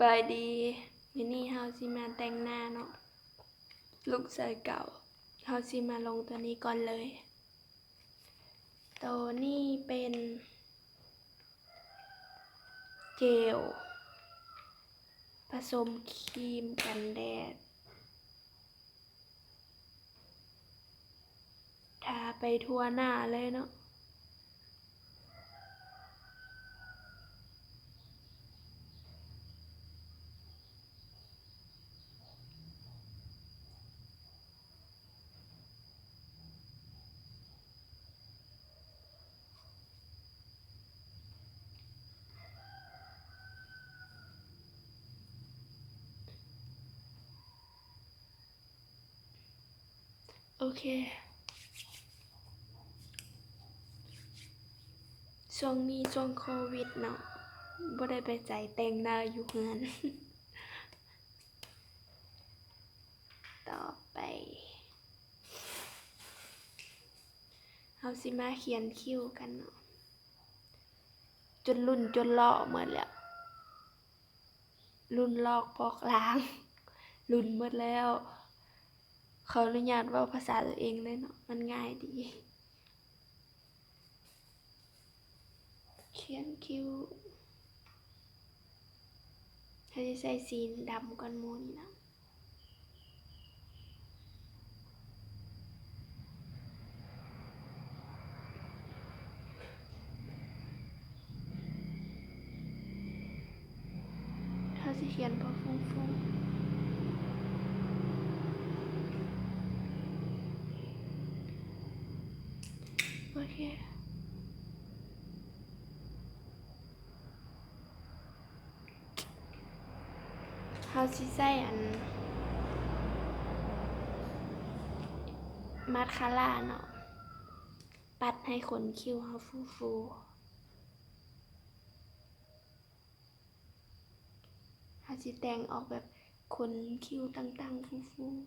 บายดีมื้อนี้เฮาสิมาแต่งหน้าเนาะลูกชายเก่าเฮาสิมาลงตัวนี้ก่อนเลยตัวนี้เป็นเจลผสมครีมกันแดดทาไปทั่วหน้าเลยเนาะโอเคช่วงนี้ช่วงโควิดเนาะบ่ได้ไปใจแต่งหน้าอยู่เฮือน ต่อไปเฮาสิมาเขียนคิ้วกันเนาะจนรุ่นจนเลาะหมดแล้วรุ่นลอกพอกล้าง รุ่นหมดแล้วขออนุญาตเว้าภาษาตัวเองเลยเนาะมันง่ายดีเขียนคิ้วเขาจะใส่สีดำก่อนหมู่นี่นะเขาจะเขียนพอฟุ้งๆโอเคเขาสิใส่มาสคาร่าเนาะปัดให้ขนคิ้วเขาฟูๆเขาสิแต่งออกแบบขนคิ้วตั้งๆฟูๆ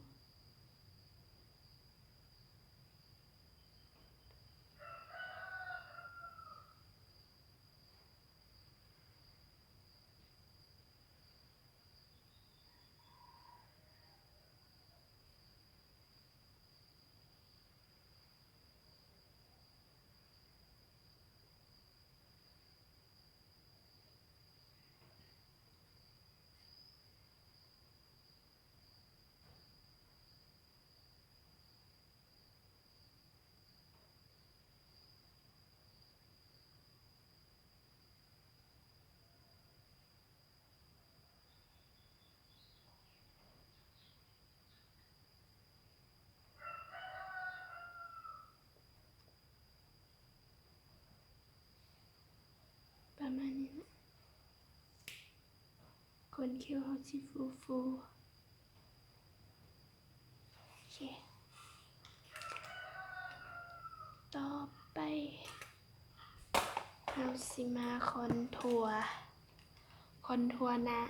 ประมาณนี้นะขนคิ้วเขาสิฟูๆโอเคต่อไปเราสิมาคอนทัวร์หน้า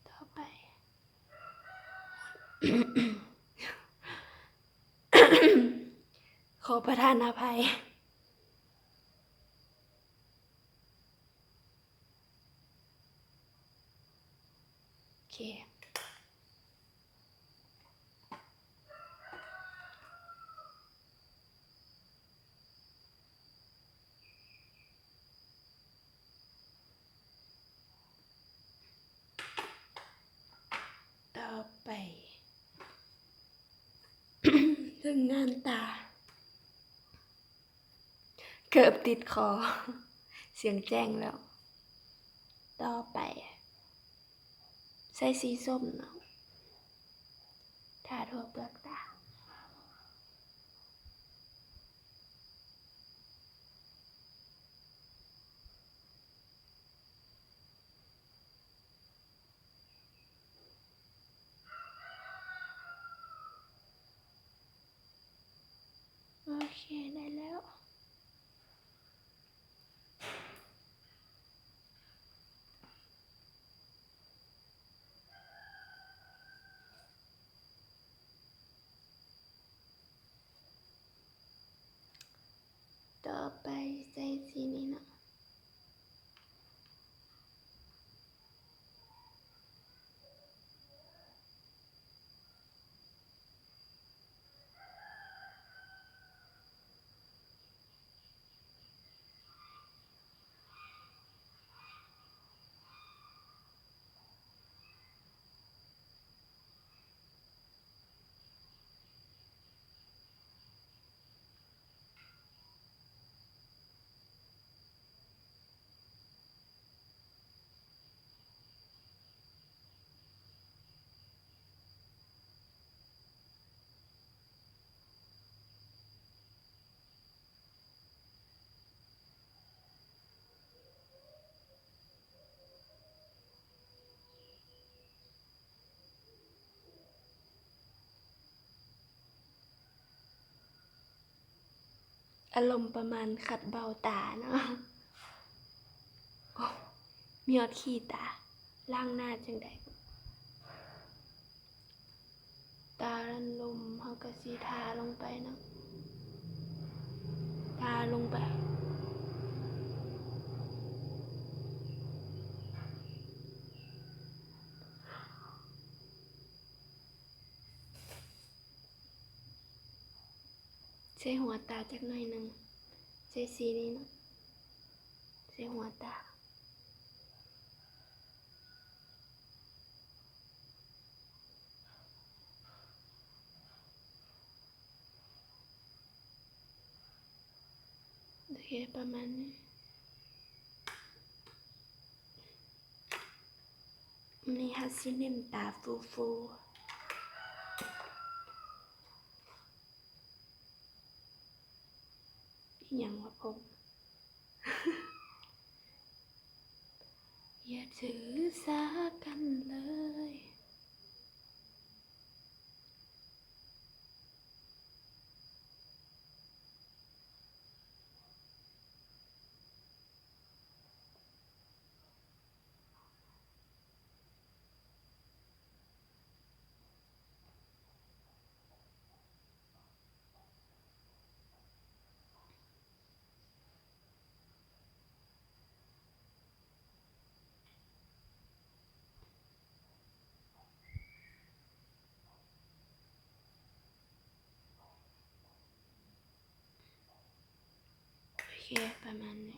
ต่อไป ขอประทานอภัยโอเคต่อไป เรื่องงานตาเกือบติดคอ เสียงแจ้งแล้ว ต่อไป ใส่สีส้มเนาะทาทั่วเปลือกตา ต่อไปใส่สีนี้เนาะอารมณ์ประมาณขัดเบ้าตาเนาะโอ้มียอดขี้ตาล่างหน้าจังใดตาลันลมเฮาก็สิทาลงไปเนาะทาลงไปใส่หัวตาจักหน่อยหนึงใส่สีนี้เนาะใส่หัวตาโอเคประมาณนี้นี่เฮาสิเน้นตาฟูๆอิหยังวะผม อย่าถือสากันเลยโอเคประมาณนี้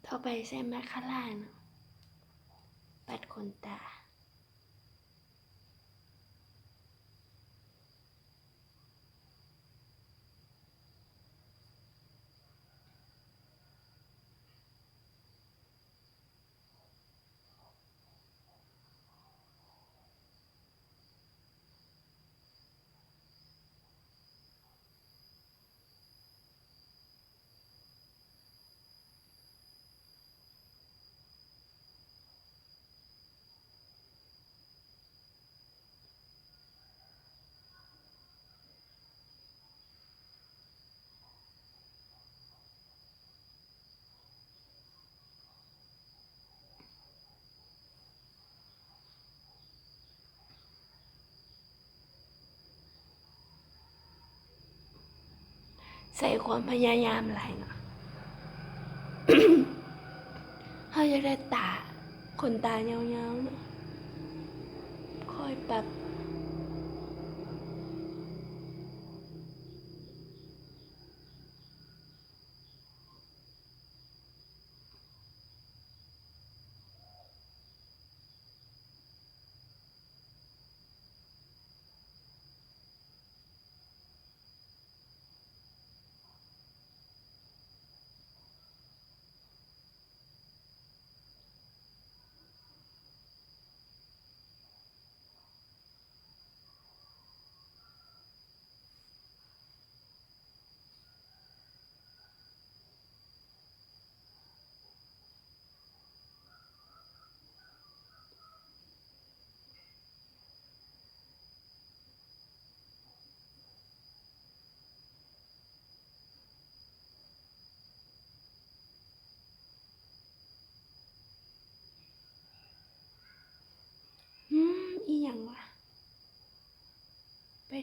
ต่อไปใส่มาสคาร่าเนาะปัดขนตาใส่ความพยายามหลายเนาะ เขาจะได้ตาขนตายาวๆเนาะค่อยปรับ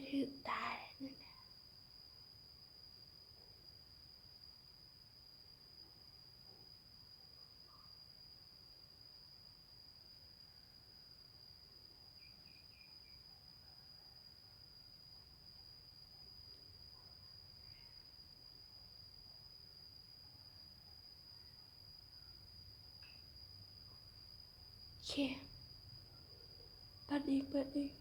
ถือตานั่นน่ะโอเคเปิดอีกเปิดอีก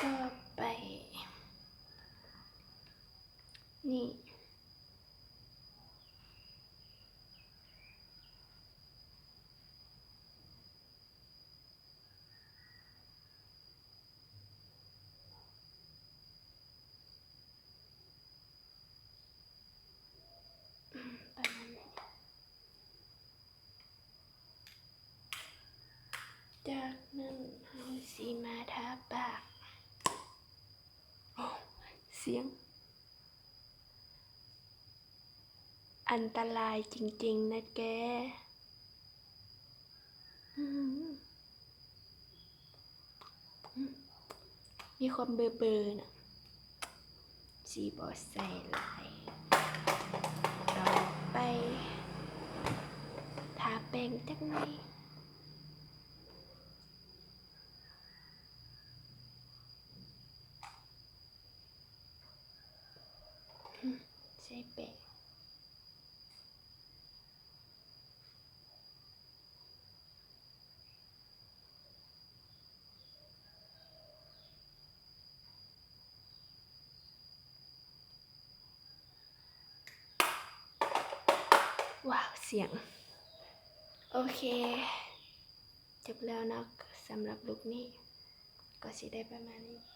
ต่อไป นี่ ประมาณนี้จากนั้นเอาสีมาทาปากโอ้เสียง อันตรายจริงๆนะแกอื้อหือมีความเบอร์น่ะสีบอใส่ลายต่อไปทาแป้งจักหน่อยใส่แป้งว้าวเสียง โอเค จบแล้วนะสำหรับลุคนี้ ก็สิได้ประมาณนี้